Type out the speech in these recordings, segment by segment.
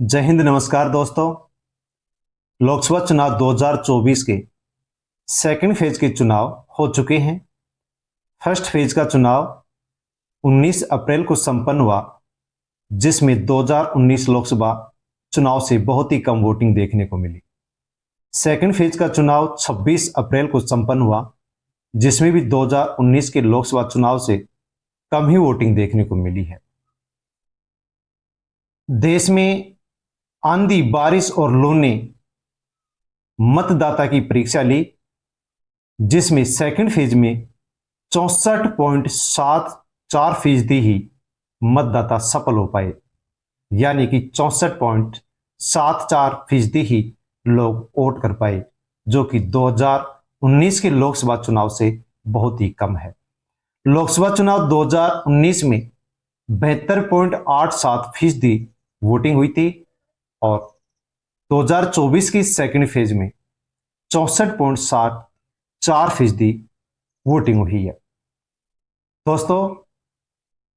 जय हिंद, नमस्कार दोस्तों। लोकसभा चुनाव 2024 के सेकंड फेज के चुनाव हो चुके हैं। फर्स्ट फेज का चुनाव 19 अप्रैल को संपन्न हुआ, जिसमें 2019 लोकसभा चुनाव से बहुत ही कम वोटिंग देखने को मिली। सेकंड फेज का चुनाव 26 अप्रैल को संपन्न हुआ, जिसमें भी 2019 के लोकसभा चुनाव से कम ही वोटिंग देखने को मिली है। देश में आंधी, बारिश और लू ने मतदाता की परीक्षा ली, जिसमें सेकंड फेज में 64.74% ही मतदाता सफल हो पाए, यानी कि 64.74% ही लोग वोट कर पाए, जो कि 2019 के लोकसभा चुनाव से बहुत ही कम है। लोकसभा चुनाव 2019 में 72.87% वोटिंग हुई थी और 2024 की सेकंड फेज में 64.74% वोटिंग हुई है। दोस्तों,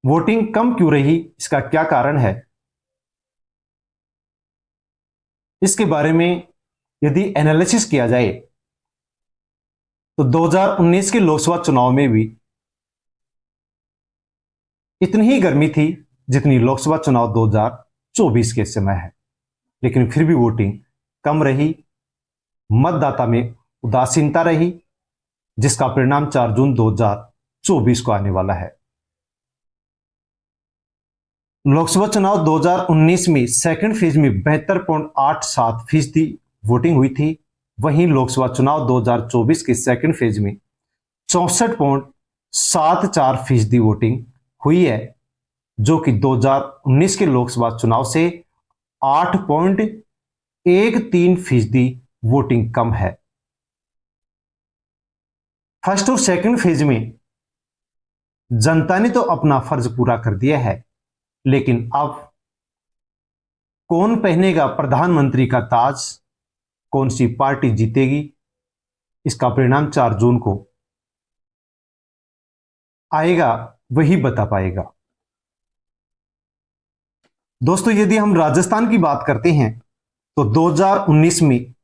वोटिंग कम क्यों रही, इसका क्या कारण है, इसके बारे में यदि एनालिसिस किया जाए तो 2019 के लोकसभा चुनाव में भी इतनी ही गर्मी थी जितनी लोकसभा चुनाव 2024 के समय है, लेकिन फिर भी वोटिंग कम रही। मतदाता में उदासीनता रही, जिसका परिणाम 4 जून 2024 को आने वाला है। लोकसभा चुनाव 2019 में सेकंड फेज में 72.87% वोटिंग हुई थी। वहीं लोकसभा चुनाव 2024 के सेकंड फेज में 64.74% वोटिंग हुई है, जो कि 2019 के लोकसभा चुनाव से 8.13% वोटिंग कम है। फर्स्ट और सेकंड फेज में जनता ने तो अपना फर्ज पूरा कर दिया है, लेकिन अब कौन पहनेगा प्रधानमंत्री का ताज, कौन सी पार्टी जीतेगी, इसका परिणाम 4 जून को आएगा, वही बता पाएगा। दोस्तों, यदि हम राजस्थान की बात करते हैं तो 2019 में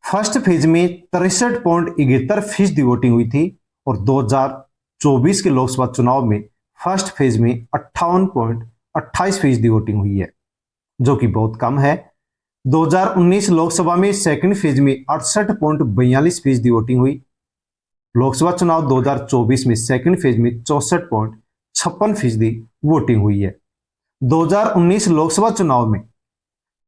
फर्स्ट फेज में 63.71% वोटिंग हुई थी और 2024 के लोकसभा चुनाव में फर्स्ट फेज में 58.28% वोटिंग हुई है, जो कि बहुत कम है। 2019 लोकसभा में सेकंड फेज में 68.42% वोटिंग हुई। लोकसभा चुनाव 2024 में सेकंड फेज में 64.56% वोटिंग हुई है। 2019 लोकसभा चुनाव में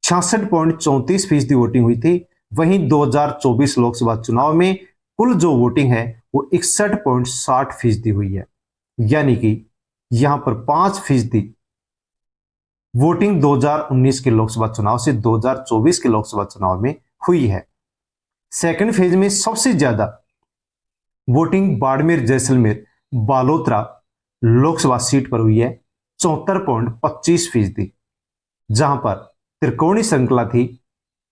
66.34% वोटिंग हुई थी। वहीं 2024 लोकसभा चुनाव में कुल जो वोटिंग है वो 61.60% हुई है, यानी कि यहां पर 5% वोटिंग 2019 के लोकसभा चुनाव से 2024 के लोकसभा चुनाव में हुई है। सेकंड फेज में सबसे ज्यादा वोटिंग बाड़मेर, जैसलमेर, बालोतरा लोकसभा सीट पर हुई है, 74.25%, जहां पर त्रिकोणीय श्रृंखला थी।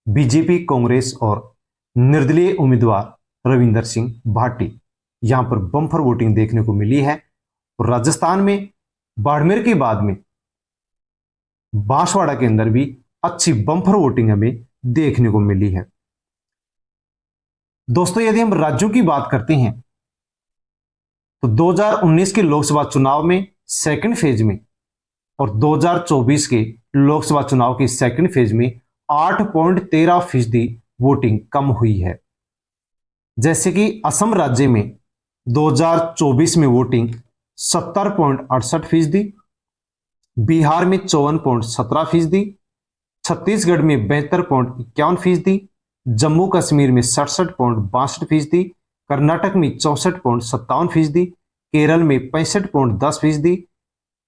बीजेपी, कांग्रेस और निर्दलीय उम्मीदवार रविंदर सिंह भाटी, यहां पर बम्पर वोटिंग देखने को मिली है। और राजस्थान में बाड़मेर के बाद में बांसवाड़ा के अंदर भी अच्छी बम्पर वोटिंग हमें देखने को मिली है। दोस्तों, यदि हम राज्यों की बात करते हैं तो 2019 के लोकसभा चुनाव में सेकंड फेज में और 2024 के लोकसभा चुनाव के सेकंड फेज में 8.13% वोटिंग कम हुई है। जैसे कि असम राज्य में 2024 में वोटिंग 70.68%, बिहार में 54.17%, छत्तीसगढ़ में 72.51%, जम्मू कश्मीर में 67.62%, कर्नाटक में 64.57%, केरल में 65.10%,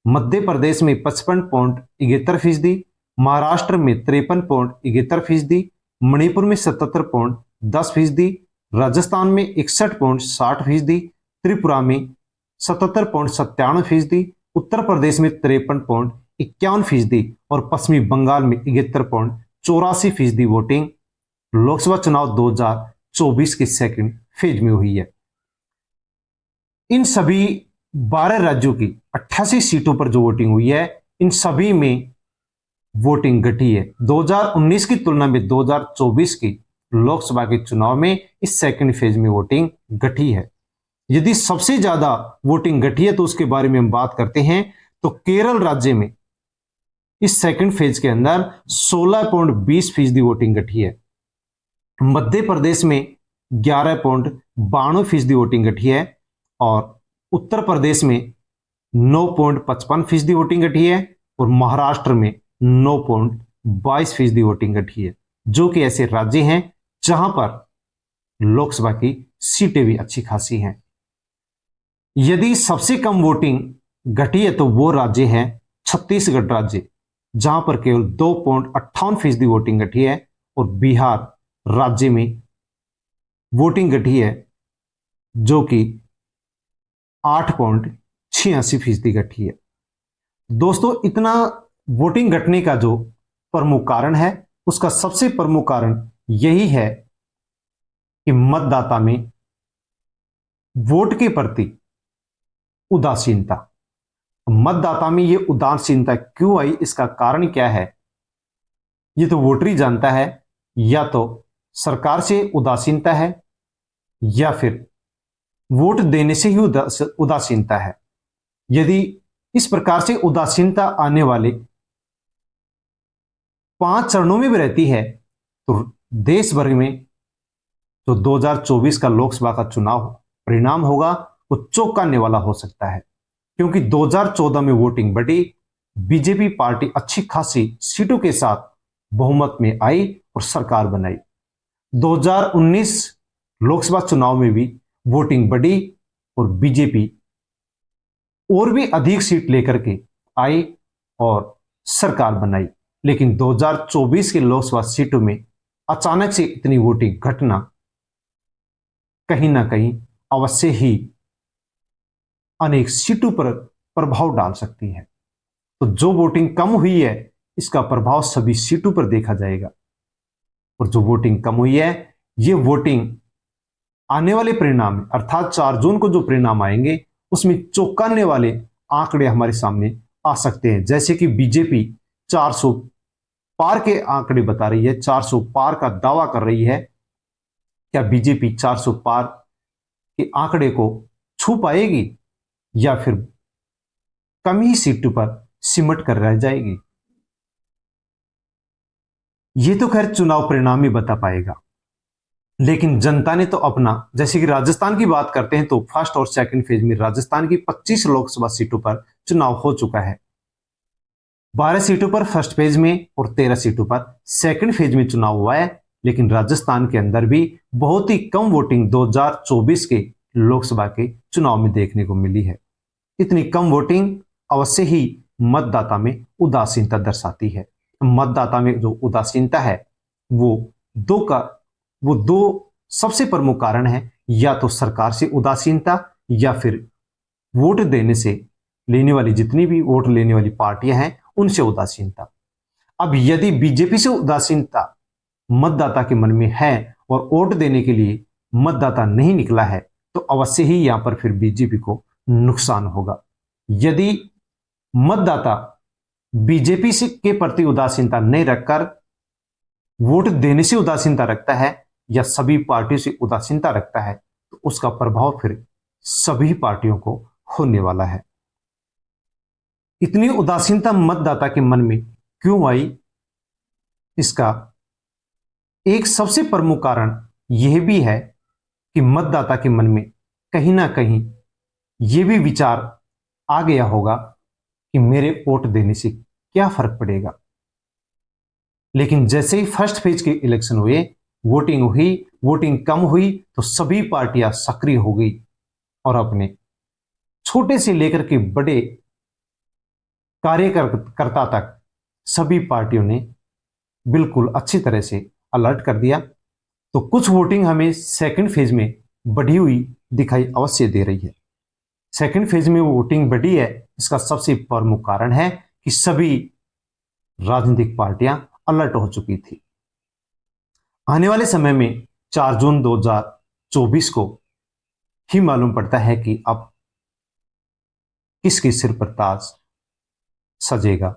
मध्य प्रदेश में 55.71%, महाराष्ट्र में 53.71%, मणिपुर में 77.10%, राजस्थान में 61.60%, त्रिपुरा में 77.97%, उत्तर प्रदेश में 53.51% और पश्चिमी बंगाल में 71.84% वोटिंग लोकसभा चुनाव 2024 के सेकंड फेज में हुई है। इन सभी 12 राज्यों की 88 सीटों पर जो वोटिंग हुई है, इन सभी में वोटिंग घटी है। 2019 की तुलना में 2024 की लोकसभा के चुनाव में इस सेकंड फेज में वोटिंग घटी है। यदि सबसे ज्यादा वोटिंग घटी है तो उसके बारे में हम बात करते हैं, तो केरल राज्य में इस सेकंड फेज के अंदर 16.20% वोटिंग घटी है। मध्य प्रदेश में 11.92% वोटिंग घटी है और उत्तर प्रदेश में 9.55% वोटिंग घटी है और महाराष्ट्र में 9.22% वोटिंग घटी है, जो कि ऐसे राज्य हैं जहां पर लोकसभा की सीटें भी अच्छी खासी हैं। यदि सबसे कम वोटिंग घटी है तो वो राज्य है छत्तीसगढ़ राज्य, जहां पर केवल 2.58% वोटिंग घटी है और बिहार राज्य में वोटिंग घटी है जो कि 8.86% घटी है। दोस्तों, इतना वोटिंग घटने का जो प्रमुख कारण है, उसका सबसे प्रमुख कारण यही है कि मतदाता में वोट के प्रति उदासीनता। मतदाता में यह उदासीनता क्यों आई, इसका कारण क्या है, ये तो वोटर ही जानता है। या तो सरकार से उदासीनता है या फिर वोट देने से ही उदासीनता है। यदि इस प्रकार से उदासीनता आने वाले 5 चरणों में भी रहती है तो देश भर में जो 2024 का लोकसभा का चुनाव परिणाम होगा वो चौंकाने वाला हो सकता है, क्योंकि 2014 में वोटिंग बढ़ी, बीजेपी पार्टी अच्छी खासी सीटों के साथ बहुमत में आई और सरकार बनाई। 2019 लोकसभा चुनाव में भी वोटिंग बढ़ी और बीजेपी और भी अधिक सीट लेकर के आई और सरकार बनाई। लेकिन 2024 के लोकसभा सीटों में अचानक से इतनी वोटिंग घटना कहीं ना कहीं अवश्य ही अनेक सीटों पर प्रभाव डाल सकती है। तो जो वोटिंग कम हुई है इसका प्रभाव सभी सीटों पर देखा जाएगा, और जो वोटिंग कम हुई है ये वोटिंग आने वाले परिणाम अर्थात 4 जून को जो परिणाम आएंगे उसमें चौंकाने वाले आंकड़े हमारे सामने आ सकते हैं। जैसे कि बीजेपी 400 पार के आंकड़े बता रही है, 400 पार का दावा कर रही है। क्या बीजेपी 400 पार के आंकड़े को छू पाएगी या फिर कम ही सीटों पर सिमट कर रह जाएगी? ये तो खैर चुनाव परिणाम ही बता पाएगा, लेकिन जनता ने तो अपना, जैसे कि राजस्थान की बात करते हैं तो फर्स्ट और सेकंड फेज में राजस्थान की 25 लोकसभा सीटों पर चुनाव हो चुका है। 12 सीटों पर फर्स्ट फेज में और 13 सीटों पर सेकंड फेज में चुनाव हुआ है। लेकिन राजस्थान के अंदर भी बहुत ही कम वोटिंग 2024 के लोकसभा के चुनाव में देखने को मिली है। इतनी कम वोटिंग अवश्य ही मतदाता में उदासीनता दर्शाती है। मतदाता में जो उदासीनता है वो दो सबसे प्रमुख कारण है, या तो सरकार से उदासीनता या फिर वोट देने से लेने वाली जितनी भी वोट लेने वाली पार्टियां हैं उनसे उदासीनता। अब यदि बीजेपी से उदासीनता मतदाता के मन में है और वोट देने के लिए मतदाता नहीं निकला है तो अवश्य ही यहां पर फिर बीजेपी को नुकसान होगा। यदि मतदाता बीजेपी से के प्रति उदासीनता नहीं रखकर वोट देने से उदासीनता रखता है या सभी पार्टियों से उदासीनता रखता है तो उसका प्रभाव फिर सभी पार्टियों को होने वाला है। इतनी उदासीनता मतदाता के मन में क्यों आई, इसका एक सबसे प्रमुख कारण यह भी है कि मतदाता के मन में कहीं ना कहीं यह भी विचार आ गया होगा कि मेरे वोट देने से क्या फर्क पड़ेगा। लेकिन जैसे ही फर्स्ट फेज के इलेक्शन हुए, वोटिंग कम हुई तो सभी पार्टियां सक्रिय हो गई और अपने छोटे से लेकर के बड़े कार्यकर्ता तक सभी पार्टियों ने बिल्कुल अच्छी तरह से अलर्ट कर दिया। तो कुछ वोटिंग हमें सेकंड फेज में बढ़ी हुई दिखाई अवश्य दे रही है। सेकंड फेज में वोटिंग बढ़ी है, इसका सबसे प्रमुख कारण है कि सभी राजनीतिक पार्टियां अलर्ट हो चुकी थी। आने वाले समय में 4 जून 2024 को ही मालूम पड़ता है कि अब किसके सिर पर ताज सजेगा।